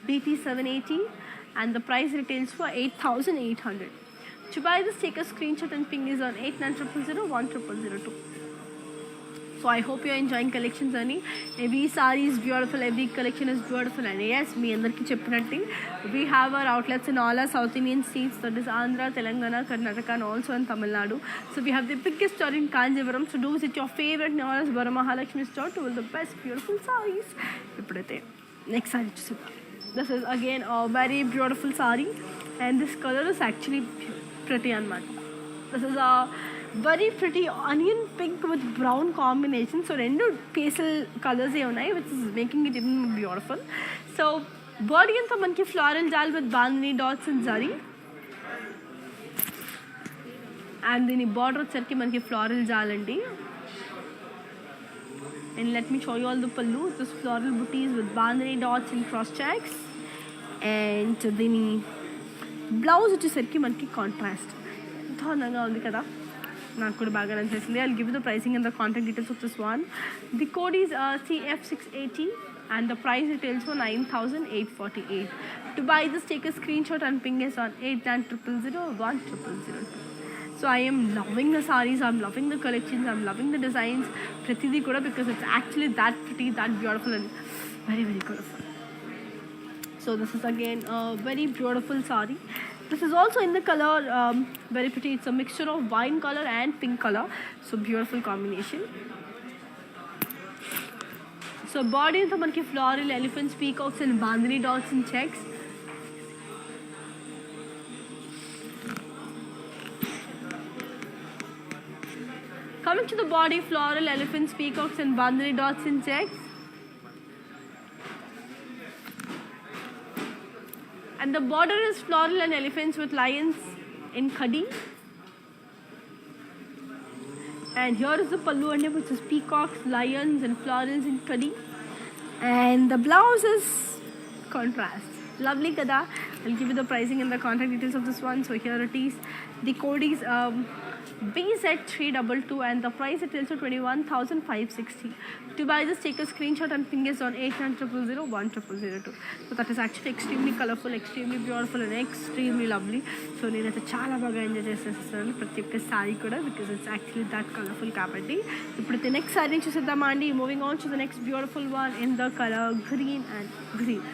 BT780 and the price retails for 8,800. To buy this, take a screenshot and ping is on 8900010002. So I hope you're enjoying collections, Ani. Every saree is beautiful, every collection is beautiful, and yes, me andarki cheppinatti, we have our outlets in all our South Indian states, that is Andhra, Telangana, Karnataka and also in Tamil Nadu. So we have the biggest store in Kanjivaram. So do visit your favorite Navas Varamahalakshmi store to all the best beautiful sarees. Next saree chusida. This is again a very beautiful saree, and this color is actually pretty anamata. This is a very pretty onion pink with brown combination. So rendu pastel colors e unnai, which is making it even more beautiful. So body anta manki floral jal with bandhani dots and zari, and dini border వచ్చరికి మనకి floral jal andi. And let me show you all the pallu. This floral booties with bandhani dots and cross checks, and dini blouse వచ్చేసరికి మనకి contrast. ఎంతో అందంగా ఉంది కదా, నాకు కూడా బాగా నచ్చేసింది. I'll give you the pricing and the contact details of this one. The code is CF680 and the price retails for 9,848. To buy this, take a screenshot and ping us on 8900010002. So I am loving the sarees, I'm loving the collections, I'm loving the designs, pratidi kuda, because it's actually that pretty, that beautiful and very colorful. So this is again a very beautiful sari. This is also in the color very pretty. It's a mixture of wine color and pink color. So beautiful combination. So body into manki floral elephants, peacocks and bandhani dots and checks. Coming to the body, floral elephants, peacocks and bandhani dots and checks. And the border is floral and elephants with lions in khadi. And here is the pallu ande, which is peacocks, lions and florals in khadi. And the blouse is contrast. Lovely kada. I'll give you the pricing and the contact details of this one. So here it is. The code is BZ322 and the price it is 21,560. To buy this, take a screenshot and ping us on 8900010002. So that is actually extremely colorful, extremely beautiful and extremely lovely. So నేనైతే చాలా బాగా enjoy చేసేస్తాను ప్రతి ఒక్క sorry కూడా because it's actually that colorful కాబట్టి. ఇప్పుడు next sari చూసేద్దామా అండి. Moving on to the next beautiful one in the color green and green.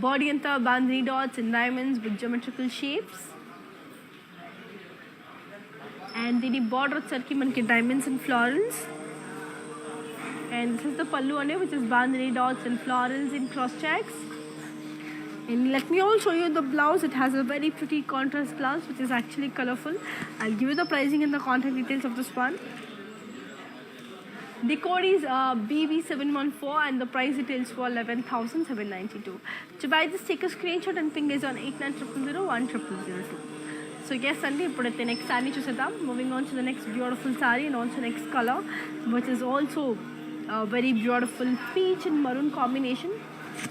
Body anta bandhani dots and diamonds with geometrical shapes. And the border వచ్చరికి మనకి diamonds and florals. And this is the pallu ane, which is bandhani dots and florals in cross checks. And let me also show you the blouse. It has a very pretty contrast blouse, which is actually colorful. I'll give you the pricing and the contact details of this one. The code is BB714 and the price retails for 11,792. To buy this, take a screenshot and ping us on 8900010002. So yes, Andy, put it the next saree chusedam. Moving on to the next beautiful saree and also next color, which is also a very beautiful peach and maroon combination.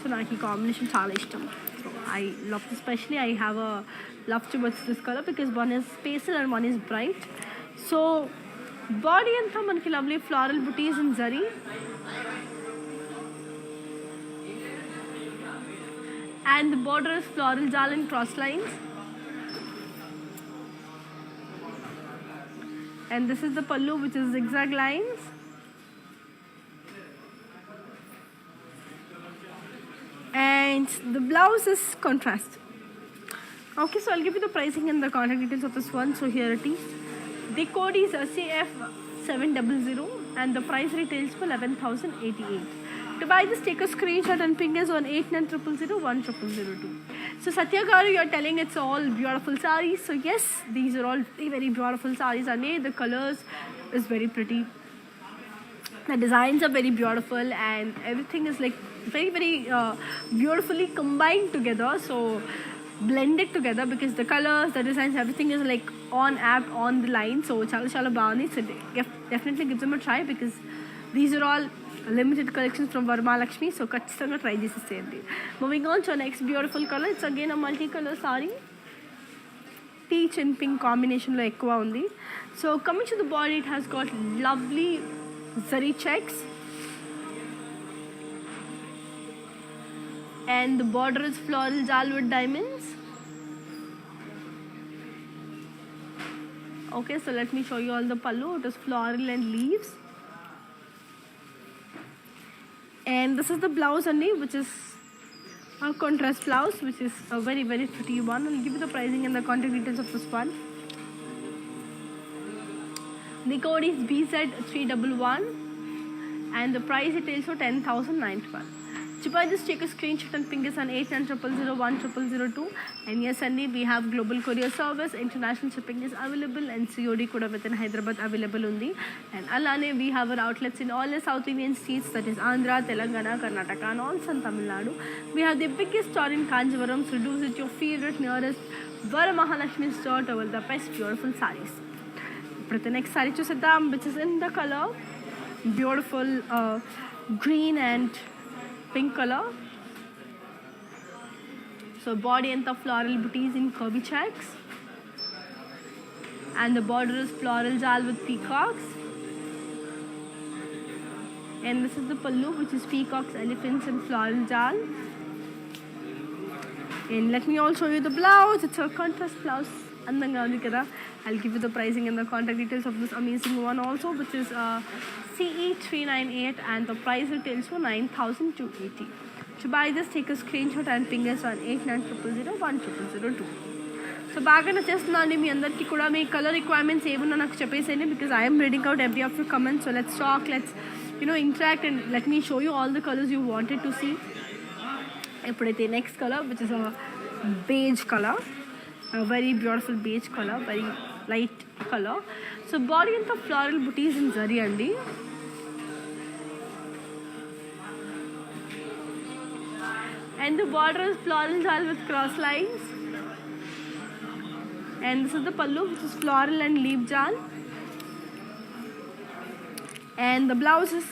So naki combination chala ishtam. So I love this, especially I have a love towards this color because one is pastel and one is bright. So body anta manki lovely floral booties in zari. And the border is floral jal and cross lines. And this is the pallu, which is zigzag lines. And the blouse is contrast. Okay, so I'll give you the pricing and the contact details of this one. So here it is. The code is CF700 and the price retails for 11,088. To buy this, take a screenshot and ping us on 8900010002. So Satya Garu, you're telling it's all beautiful sarees. So yes, these are all very, very beautiful sarees. And the colors is very pretty. The designs are very beautiful and everything is like very, very beautifulully combined together. So blended together because the colors, the designs, everything is like on apt on the line. So chala baani. So definitely give them a try because these are all limited collections from Varamahalakshmi. So kachithanga try cheseseyandi. Moving on to our next beautiful color. It's again a multicolor saree. Peach and pink combination lo ekkuva undi. So coming to the body, it has got lovely zari checks. And the border is floral jal with diamonds. Okay, so let me show you all the pallu. It is floral and leaves. And this is the blouse only, which is a contrast blouse, which is a very, very pretty one. I'll give you the pricing and the contact details of this one. The code is BZ311 and the price retails for 10,912. To buy this, take a screenshot and ping us on 8900010002. And yes, Andy, we have global courier service. International shipping is available and COD kuda within Hyderabad available undi. And alane, we have our outlets in all the South Indian states, that is Andhra, Telangana, Karnataka and also Tamil Nadu. We have the biggest store in Kanjivaram, so do visit your favorite nearest Varamahalakshmi store to the best beautiful sarees. For the next saree chusedam, which is in the color beautiful green and pink color. So body and the floral booties in curvy checks. And the border is floral jal with peacocks. And this is the pallu, which is peacocks, elephants and floral jal. And let me also show you the blouse. It's a contrast blouse. Andanga undi kada. I'll give you the pricing and the contact details of this amazing one also, which is CE398, and the price retails for 9,280. To buy this, take a screenshot and ping us on 8900010002. So బాగా నచ్చేస్తున్నాండి మీ అందరికీ కూడా. మీ colour requirements ఏమున్నా నాకు చెప్పేసేయండి, because I'm reading out every of your comments. So let's talk, let's interact, and let me show you all the colors you wanted to see. ఇప్పుడైతే next colour, which is a beige color, a very beautiful beige color, very light color. So body అంతా floral booties in zari అండి. And the border is floral jal with cross lines. And this is the pallu, which is floral and leaf jal. And the blouse is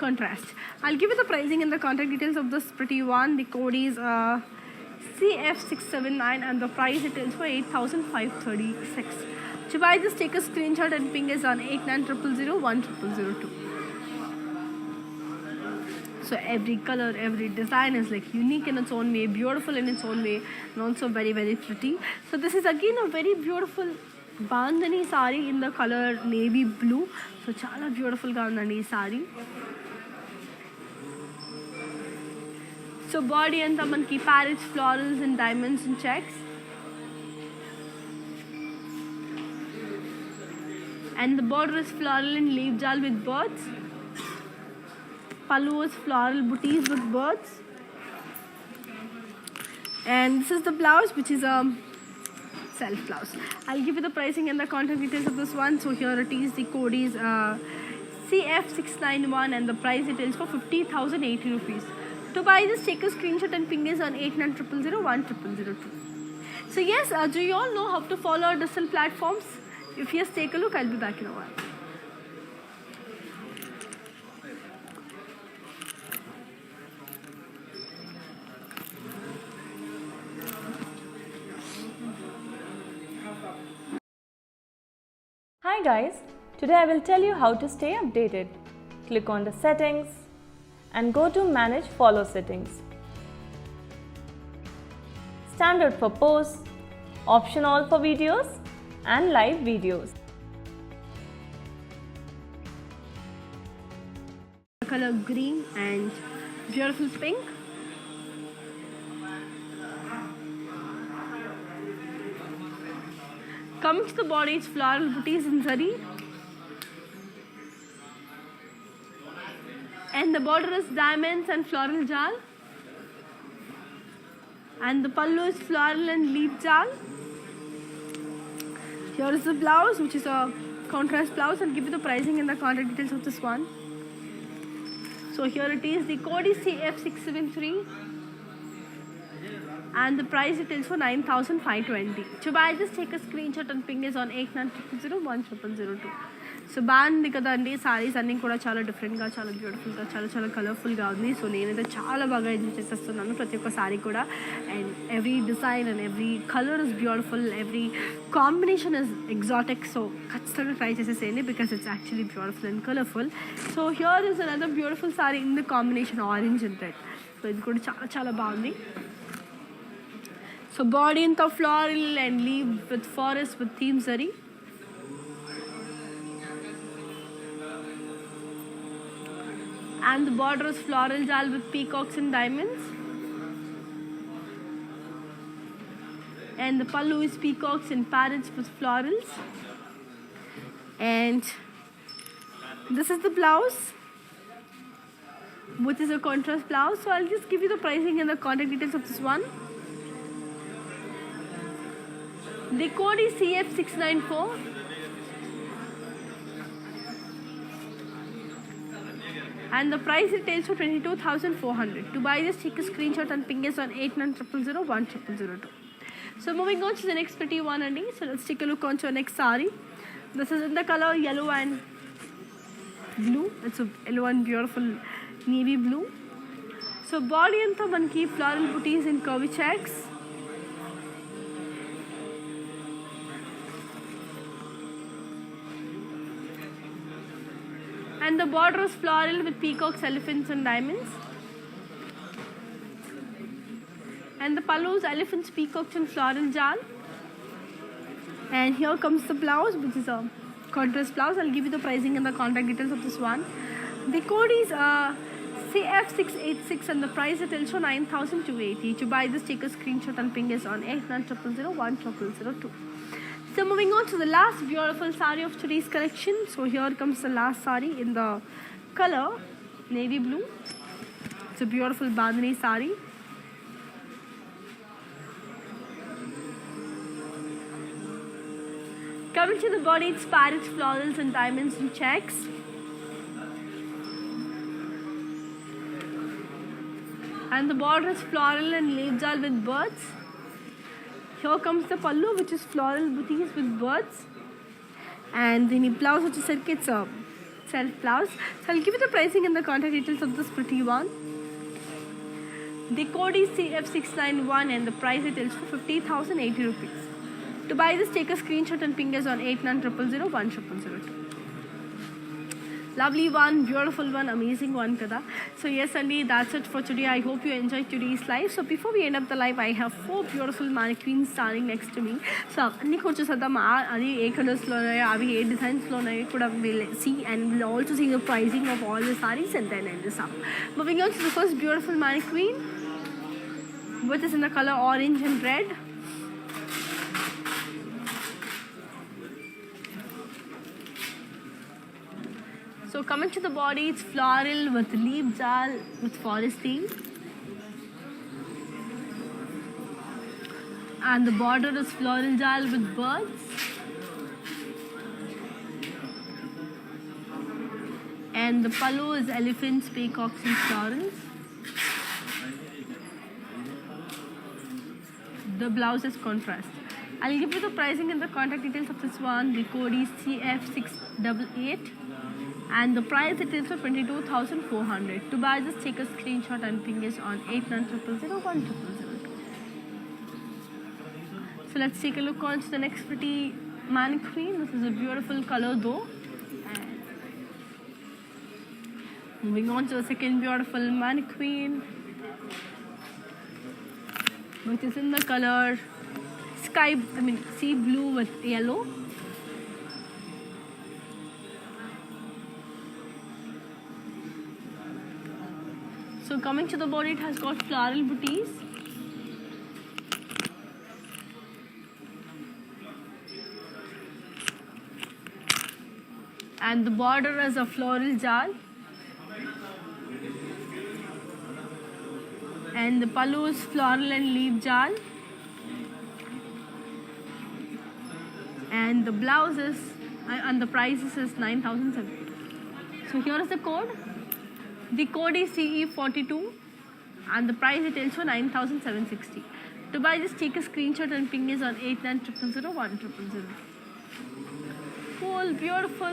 contrast. I'll give you the pricing and the contact details of this pretty one. The code is CF679, and the price it is for 8,536. To buy this, take a screenshot and ping us on 8900010002. So every color, every design is like unique in its own way, beautiful in its own way, and also very, very pretty. So this is again a very beautiful bandhani sari in the color navy blue. So chala beautiful ga undandi ee sari. So body anta manki parrots, florals and diamonds and checks. And the border is floral and leaf jal with birds. Pallu is floral booties with birds. And this is the blouse, which is a self blouse. I'll give you the pricing and the contact details of this one. So here it is. The code is CF691, and the price it is for 50,080 rupees. To buy this, take a screenshot and ping us on 8900010002. So yes, do you all know how to follow our digital platforms? If yes, take a look. I'll be back in a while. Hi guys, today I will tell you how to stay updated. Click on the settings and go to manage follow settings. Standard for posts, optional for videos and live videos. Color green and beautiful pink. Coming to the body, it's floral booties in zari. And the border is diamonds and floral jal. And the pallu is floral and leaf jal. Here is the blouse, which is a contrast blouse. I'll give you the pricing and the contact details of this one. So here it is. The code is CF673. And the price it is for 9,520. To buy this, take a screenshot and ping us on 8900010002. So బాగుంది కదండి. సారీస్ అన్నీ కూడా చాలా డిఫరెంట్గా, చాలా బ్యూటిఫుల్గా, చాలా చాలా కలర్ఫుల్గా ఉంది. సో నేనైతే చాలా బాగా ఎంజాయ్ చేసేస్తున్నాను ప్రతి ఒక్క సారీ కూడా. And every design and every colour is beautiful, every combination is exotic. So ఖచ్చితంగా ట్రై చేసేసేయండి, because it's actually beautiful and colourful. So here is another beautiful sorry in the combination orange and red. So ఇది కూడా చాలా చాలా బాగుంది. So body into floral and leaf with forest with theme zari. And the border is floral jal with peacocks and diamonds. And the pallu is peacocks and parrots with florals. And this is the blouse, which is a contrast blouse. So I'll just give you the pricing and the contact details of this one. The code is CF694. And the price it is for 22,400. To buy this, take a screenshot and ping us on 8900010002. So moving on to the next pretty one, Andy. So let's take a look on to our next saree. This is in the color yellow and blue. It's a yellow and beautiful navy blue. So body anta manki floral booties in curvy checks. And the border is floral with peacocks, elephants and diamonds. And the pallu is elephants, peacocks and floral jal. And here comes the blouse, which is a contrast blouse. I'll give you the pricing and the contact details of this one. The code is CF686 and the price is also 9,280. To buy this, take a screenshot and ping us on 8900010002. So moving on to the last beautiful sari of today's collection. So here comes the last sari in the color navy blue. It's a beautiful bandhani sari. Coming to the body, it's parrots, florals and diamonds and checks. And the border is floral and leaf jal with birds. Here comes the pallu, which is floral booties with birds. And the blouse, which is it's a self blouse. So I'll give you the pricing and the contact details of this pretty one. The code is CF691 and the price it is for 50,080 rupees. To buy this, take a screenshot and ping us on 8900010002. Lovely one, beautiful one, amazing one, kada. So yes, Andy, that's it for today. I hope you enjoyed today's live. So before we end up the live, I have 4 beautiful mannequins standing next to me. So Andy konchu sadam adi colors lo unayo, avi designs lo unayo kuda we'll see, and we'll also see the pricing of all the sarees and then end this up. Moving on to the first beautiful mannequin, which is in the color orange and red. So coming to the body, it's floral with leaf jal with forest theme. And the border is floral jal with birds. And the pallu is elephants, peacocks and florals. The blouse is contrast. I'll give you the pricing and the contact details of this one. The code is CF688. And the price it is for 22,400. To buy this, take a screenshot and ping us on 8900010002. So let's take a look on to the next pretty mannequin. This is a beautiful color though. And moving on to the second beautiful mannequin, which is in the color sea blue with yellow. So coming to the body, it has got floral booties. And the border is a floral jal. And the pallu is floral and leaf jal. And the blouse is, and the price is 9,700. So here is the code. The code is CE42 and the price it is for 9,760. To buy this, take a screenshot and ping us on 8900010002. Cool, beautiful.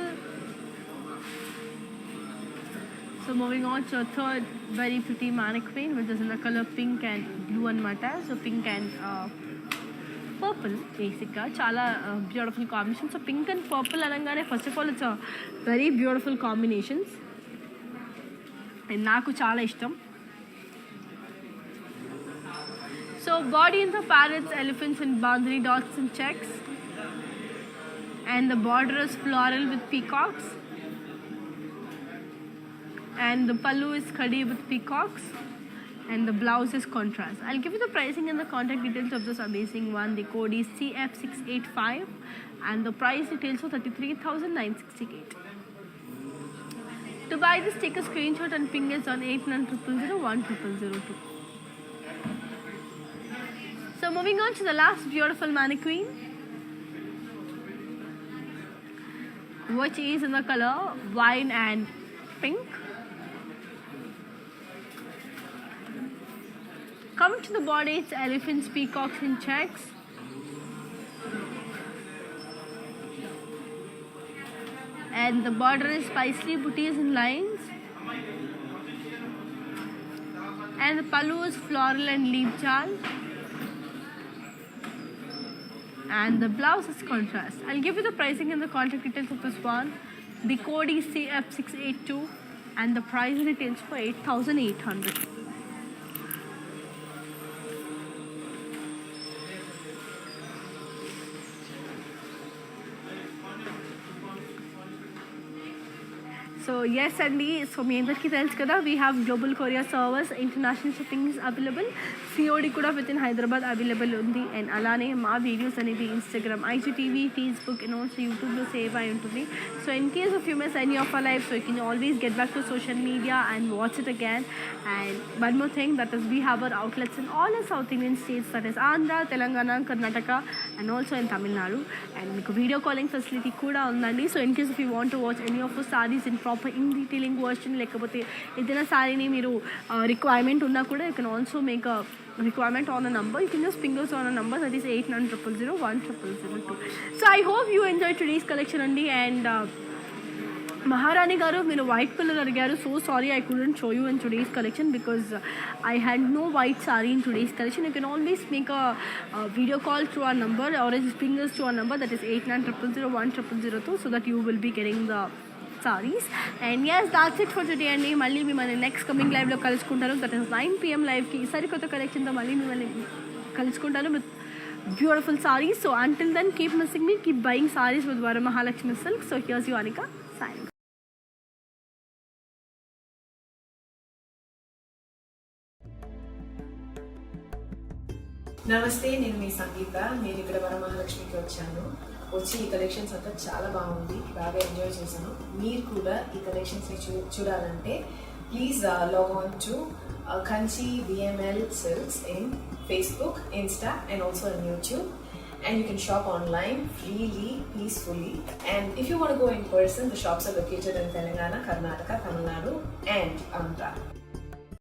So moving on to a third very pretty mannequin, which is in the color pink and blue and matte. So pink and purple, basically. Chala beautiful combination. So pink and purple, anangane, first of all, it's a very beautiful combinations. And naku chala ishtam. So body in the parrots, elephants and bandhani dots and checks. And the border is floral with peacocks. And the pallu is khadi with peacocks. And the blouse is contrast. I'll give you the pricing and the contact details of this amazing one. The code is CF685 and the price details for 33,968. To buy this, take a screenshot and ping us on 8900010002. So moving on to the last beautiful mannequin, which is in the color wine and pink. Coming to the body, it's elephants, peacocks and checks. And the border is paisley booties and lines. And the pallu is floral and leaf jal. And the blouse is contrast. I'll give you the pricing and the contact details of this one. The code is CF682 and the price retails for 8,800. So yes అండి, so మీ అందరికీ తెలుసు కదా, we have global courier service, international shipping available, COD కూడా within Hyderabad available ఉంది. And అలానే మా videos అనేది Instagram, IGTV, Facebook and also యూట్యూబ్లో సేవ్ అయి ఉంటుంది. So in case of you miss any of our life, so you can always get back to social media and watch it again. And one more thing, that is we have our outlets in all the South Indian states, that is Andhra, Telangana, Karnataka and also in Tamil Nadu. And మీకు video calling facility కూడా ఉందండి. So in case if you want to watch any of the saris in proper in detailing version, లేకపోతే ఏదైనా సారీని మీరు requirement ఉన్నా కూడా you can also make a requirement on a number. You can just ping us on a number, that is 8900010002. So I hope you enjoyed today's collection అండి. And Maharani గారు, మీరు white colour అడిగారు. So sorry, I couldn't show you in today's collection because I had no white sari in today's collection. You can always make a video call to our number or just ping us to our number, that is 8900010002, so that you will be getting the sarees. And yes, that's it for today అండి. మళ్ళీ మిమ్మల్ని next coming లైవ్లో కలుసుకుంటాను, that is 9 PM లైవ్కి సరికొత్త కలెక్షన్తో మళ్ళీ మిమ్మల్ని కలుసుకుంటాను with beautiful sarees. So until then, keep missing me, keep buying sarees with Varamahalakshmi Silks. So here's you, Anika, signing. నమస్తే, నేను మీ సంగీత. నేను ఇక్కడ వరమహాలక్ష్మికి వచ్చి ఈ కలెక్షన్స్ అంతా చాలా బాగుంది, బాగా ఎంజాయ్ చేశాను. మీరు కూడా ఈ కలెక్షన్స్ని చూడాలంటే please log on to Kanchi VML Silks in Facebook, Insta and also on YouTube. And you can shop online freely, peacefully. And if you want to go in person, the shops are located in Telangana, Karnataka, Tamil Nadu and Andhra.